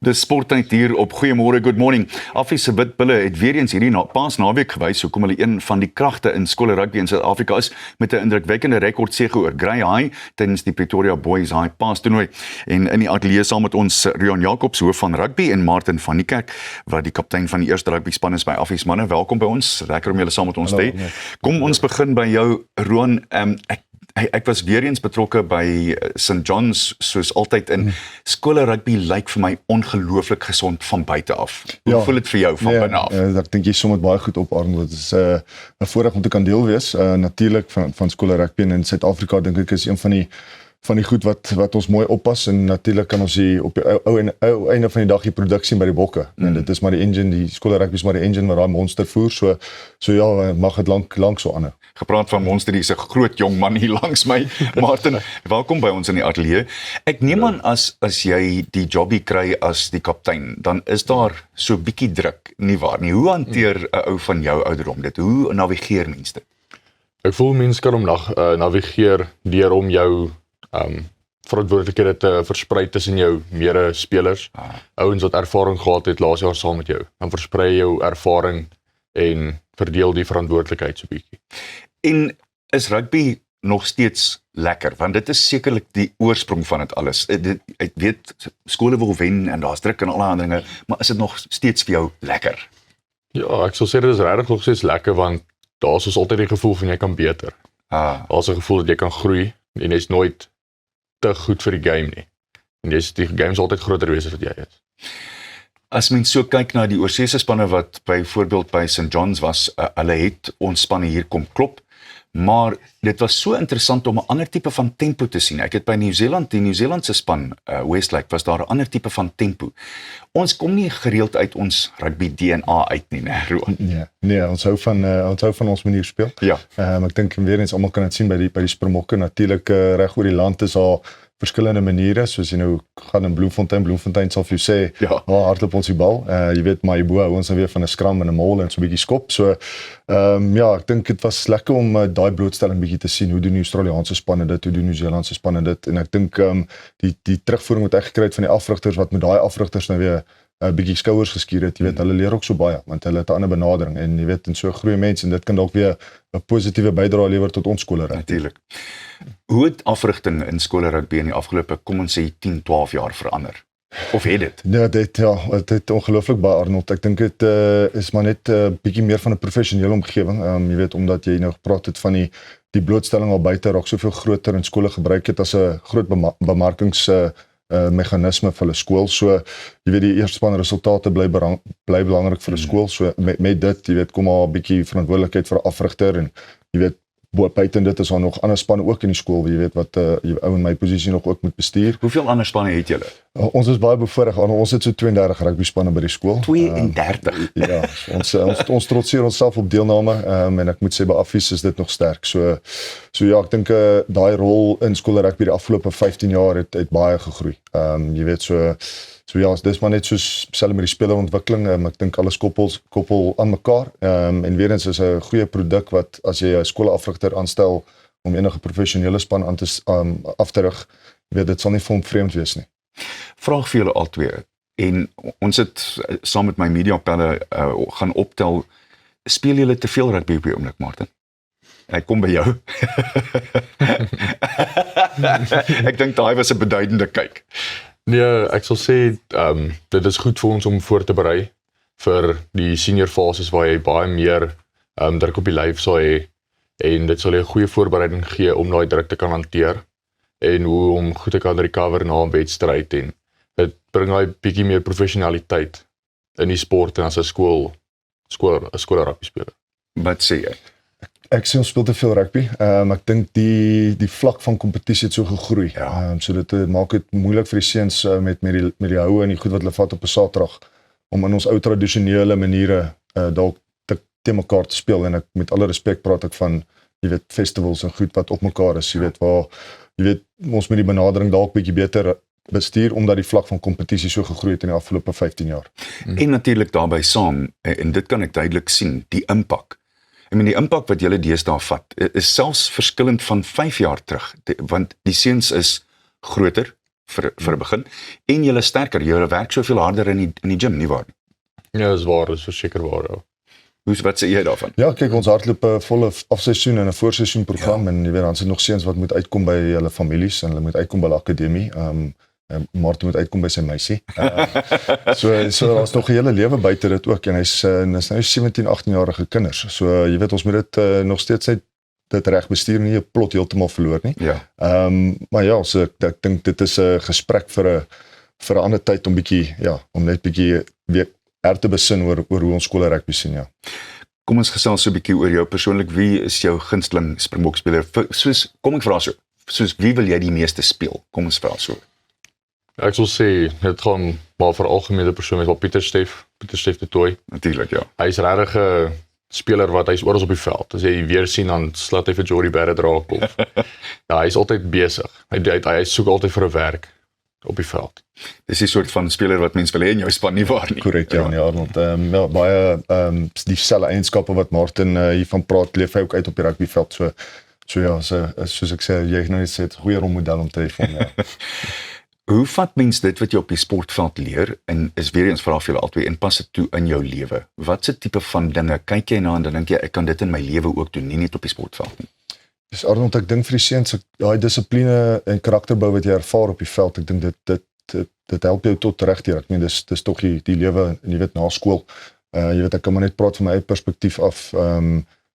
Dis sporttyd hier op Goeiemôre, good morning. Affie se Witbulle het weer eens hierdie paasnaweek gewys hoekom hulle een van die kragte in skole rugby in Suid-Afrika is met 'n indrukwekkende rekordsege oor Grey High tydens die Pretoria Boys High Paastoernooi. En in die ateljee saam met ons Rian Jacobs, hoof van rugby, en Martin van die Kerk wat die kaptein van die eerste rugby span is by Affie se manne. Welkom by ons. Lekker om julle saam met ons te hê. Kom ons begin by jou, Roan. Ek was weer eens betrokke by St. John's, soos altyd, in skole rugby lyk vir my ongelooflik gesond van buite af. Hoe voel dit vir jou van binne af? Ek dink jy som dit baie goed op, Arnold. Dit is 'n voorreg om te kan deel wees, natuurlik van skole rugby in Suid-Afrika, dink ek is een van die goed wat ons mooi oppas, en natuurlik kan ons die op die ou einde van die dag die produksie by die bokke. En dit is maar die engine, die skole rugby is maar die engine wat daai monster voer, so ja, mag dit lank so aanhou. Gepraat van monster, hier's 'n groot jong man hier langs my. Martin, welkom by ons in die ateljee. Ek neem aan as jy die jobbie kry as die kaptein, dan is daar so bietjie druk, nie waar nie? Hoe hanteer 'n ou van jou ouderdom dit? Hoe navigeer mense dit? Ek voel mense kan hom navigeer deur om jou verantwoordelikhede te versprei tussen jou medespelers. Ouens wat ervaring gehad het laas jaar saam met jou. Dan versprei jou ervaring en verdeel die verantwoordelikheid so bietjie. En is rugby nog steeds lekker? Want dit is sekerlik die oorsprong van dit alles. Ek weet, skole wil wen en daar's druk en alle ander dinge, maar is dit nog steeds vir jou lekker? Ja, ek sal sê dit is regtig nog steeds lekker, want daar's soos altyd die gevoel van jy kan beter. Daar's 'n gevoel dat jy kan groei en jy's nooit te goed vir die game nie. En die game is altyd groter wees as wat jy is. As mens so kyk na die oorsese spanne wat byvoorbeeld by St. John's was, hulle het ons spanne hier kom klop, maar dit was so interessant om 'n ander tipe van tempo te sien. Ek het by Nieu-Seeland, die Nieu-Seelandse span, Westlake, was daar 'n ander tipe van tempo. Ons kom nie gereeld uit ons rugby DNA uit nie, né, Roan? Nee, ons hou van ons manier speel. Ja. Ek dink weer eens almal kan dit sien by die Springbokke. Natuurlik reg oor die land is daar verskillende maniere, soos jy nou gaan in Bloemfontein sal vir jou sê, hardloop ons die bal. Jy weet, maar hierbo hou ons dan weer van 'n skram en 'n mol en so 'n bietjie skop. So ek dink dit was lekker om daai blootstelling bietjie te sien. Hoe doen die Australiese spanne dit, hoe doen die Nieu-Seelandse spanne dit, en ek dink die terugvoering wat ek gekry het van die afrigters, wat met daai afrigters nou weer 'n bietjie skouers geskuur het, jy weet, hulle leer ook so baie, want hulle het 'n ander benadering, en jy weet, en so groei mense, en dit kan dalk weer 'n positiewe bydrae lewer tot ons skole rugby. Natuurlik. Hoe het afrigting in skole rugby in die afgelope, kom ons sê 10, 12 jaar verander? Of het dit? Ja, dit het ongelooflik baie, Arnold. Ek dink dit is maar net 'n bietjie meer van 'n professionele omgewing. Jy weet, omdat jy nou gepraat het van die blootstelling al buite raak soveel groter, en skole gebruik dit as 'n groot bemarkings meganisme vir hulle skool. So jy weet, die eerste span resultate bly belangrik vir 'n skool. So met dit, jy weet, kom maar 'n bietjie verantwoordelikheid vir 'n afrigter, en jy weet, buiten dit is daar nog ander spanne ook in die skool, jy weet, wat ou in my posisie nog ook moet bestuur. Hoeveel ander spanne het julle? Ons is baie bevoorreg. Ons het so 32 rugby spanne by die skool. 32? Ja, ons trotseer onsself op deelname, en ek moet sê by Affies is dit nog sterk. So ja, ek dink daai rol in skole rugby die afgelope 15 jaar het baie gegroei. Jy weet, so ja, dis maar net soos selfs met die spelerontwikkeling, ek dink alles koppel aan mekaar, en weer eens is 'n goeie produk wat as jy 'n skoolafrigter aanstel om enige professionele span af te rig, jy weet, dit sal nie vir hom vreemd wees nie. Vraag vir julle albei, en ons het saam met my mediapelle gaan optel, speel julle te veel rugby op die oomblik, Martin? Ek kom by jou. Ek dink daai was 'n beduidende kyk. Nee, ek sal sê, dit is goed vir ons om voor te berei vir die senior fases waar jy baie meer druk op die lyf sal hê, en dit sal jy 'n goeie voorbereiding gee om daai druk te kan hanteer, en hoe om goed te kan recover na 'n wedstryd, en dit bring daai bietjie meer professionaliteit in die sport en as 'n skool rugby speler. Wat sê jy? Ek sê ons speel te veel rugby. Ek dink die vlak van kompetisie het so gegroei. So dit maak dit moeilik vir die seuns met die houe en die goed wat hulle vat op 'n Saterdag om in ons ou tradisionele maniere dalk te mekaar te speel. En ek, met alle respek, praat ek van, jy weet, festivals en goed wat op mekaar is, jy weet, waar jy weet, ons met die benadering dalk bietjie beter bestuur, omdat die vlak van kompetisie so gegroei het in die afgelope 15 jaar. En natuurlik daarbey saam, en dit kan ek duidelik sien, die impak. Ek meen, die impak wat julle deesdae vat, is selfs verskillend van 5 jaar terug, want die seuns is groter, vir 'n begin en julle sterker, julle werk soveel harder in die gym, nie waar nie? Ja, dis waar, dis verseker waar. Ja. Wat sê jy daarvan? Ja, kyk, ons hardloop 'n volle afseisoen en 'n voorseisoen program en jy weet dan sit nog seuns wat moet uitkom by hulle families en hulle moet uitkom by die akademie. Martin moet uitkom by sy meisie. So daar's nog 'n hele lewe buite dit ook en hy's nou 17, 18-jarige kinders. So jy weet ons moet dit nog steeds dit reg bestuur, nie 'n plot heeltemal verloor nie. Ja. Maar ja, so ek dink dit is 'n gesprek vir 'n ander tyd om net bietjie weer te besin oor hoe ons skole rugby sien, ja. Kom ons gesels so 'n bietjie oor jou persoonlik. Wie is jou gunsteling Springbokspeler? Kom ek vra so. Soos wie wil jy die meeste speel? Kom ons vra so. Ek sal sê dit gaan maar vir algemene persoon met Pieter Steef du Toit. Natuurlik, ja. Hy's regtig 'n speler wat hy's oral op die veld. As jy weer sien dan slaat hy vir Jordy Barrett raak of. Ja, hy's altyd besig. Hy soek altyd vir 'n werk op die veld. Dis 'n soort van speler wat mens wil hê in jou span, nie waar nie? Korrek, ja, nee, Arnold. Baie dieselfde eienskappe wat Martin hiervan praat, leef hy ook uit op die rugbyveld. So ja, soos ek sê, jy het nou net sê 'n goeie rolmodel om te hê van ja. Hoe vat mens dit wat jy op die sportveld leer en is weer eens vra vir julle albei en pas dit toe in jou lewe? Watse tipe van dinge kyk jy na en dan dink jy ek kan dit in my lewe ook doen, nie net op die sportveld nie? Dis Arnold, ek dink vir die seuns daai dissipline en karakterbou wat jy ervaar op die veld, ek dink dit help jou tot regdeur. Ek meen dis tog die lewe, jy weet, na skool. Jy weet ek kan maar net praat van my eie perspektief af.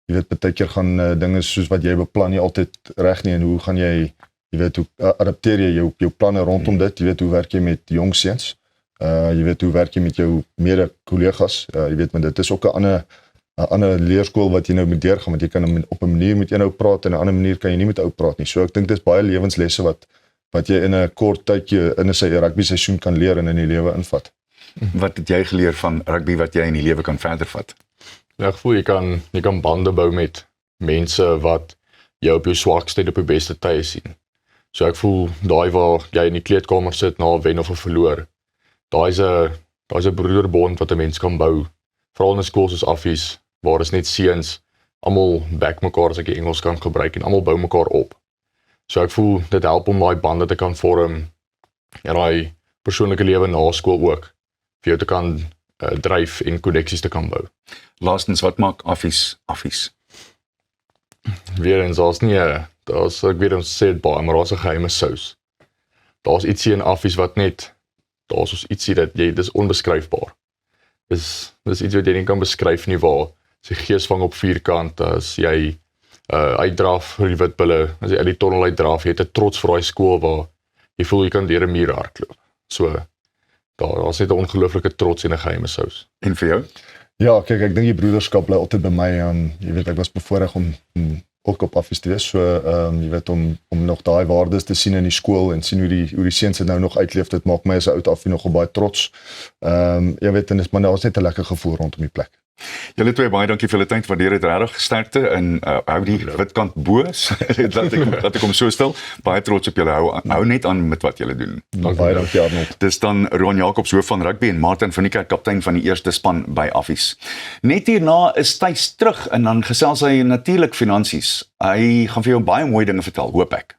Jy weet baie keer gaan dinge soos wat jy beplan nie altyd reg nie en hoe gaan jy weet hoe adapteer jy jou planne rondom dit? Jy weet hoe werk jy met jong seuns? Jy weet hoe werk jy met jou mede-kollegas? Jy weet maar dit is ook 'n ander leerskool wat jy nou moet deurgaan, want jy kan op 'n manier met een ou praat en 'n ander manier kan jy nie met ou praat nie. So ek dink dis baie lewenslesse wat jy in 'n kort tydjie in 'n rugby seisoen kan leer en in die lewe invat. Wat het jy geleer van rugby wat jy in die lewe kan verder vat? Ja, ek voel jy kan bande bou met mense wat jou op jou swakste en op jou beste tye sien. So ek voel daai waar jy in die kleedkamer sit na 'n wen of 'n verloor, daai's 'n broederbond wat 'n mens kan bou. Veral in 'n skool soos Affies, waar is net seuns, almal back mekaar as ek die Engels kan gebruik en almal bou mekaar op. So ek voel dit help om daai bande te kan vorm en daai persoonlike lewe na skool ook vir jou te kan dryf en koneksies te kan bou. Laastens, wat maak Affies? Weer eens, ek weet ons sê dit baie, maar daar's 'n geheime sous. Daar's ietsie in Affies wat net, daar's ons ietsie dis onbeskryfbaar. Dis iets wat jy nie kan beskryf nie, waar sy gees vang op vierkant, as jy uitdraf vir die Witbulle, as jy uit die tonnel uitdraf, jy het 'n trots vir daai skool waar jy voel jy kan deur 'n muur hardloop. So, daar's net 'n ongelooflike trots en 'n geheime sous. En vir jou? Ja, kyk, ek dink die broederskap bly altyd by my en jy weet, ek was bevoorreg om ook op Affies te wees, so jy weet, om nog daai waardes te sien in die skool en sien hoe die seuns dit nou nog uitleef, dit maak my as 'n oud Affie nogal baie trots. Jy weet, en maar daar's net 'n lekker gevoel rondom die plek. Julle twee baie dankie vir julle tyd, waardeer dit regtig, sterkte en hou die witkant bo, laat ek hom so stel. Baie trots op julle, hou net aan met wat julle doen. Baie dankie Arnold. Dis dan Ron Jacobs, hoof van rugby, en Martin van die Kerk, kaptein van die eerste span by Affies. Net hierna is Thys terug en dan gesels hy natuurlik finansies. Hy gaan vir jou baie mooi dinge vertel, hoop ek.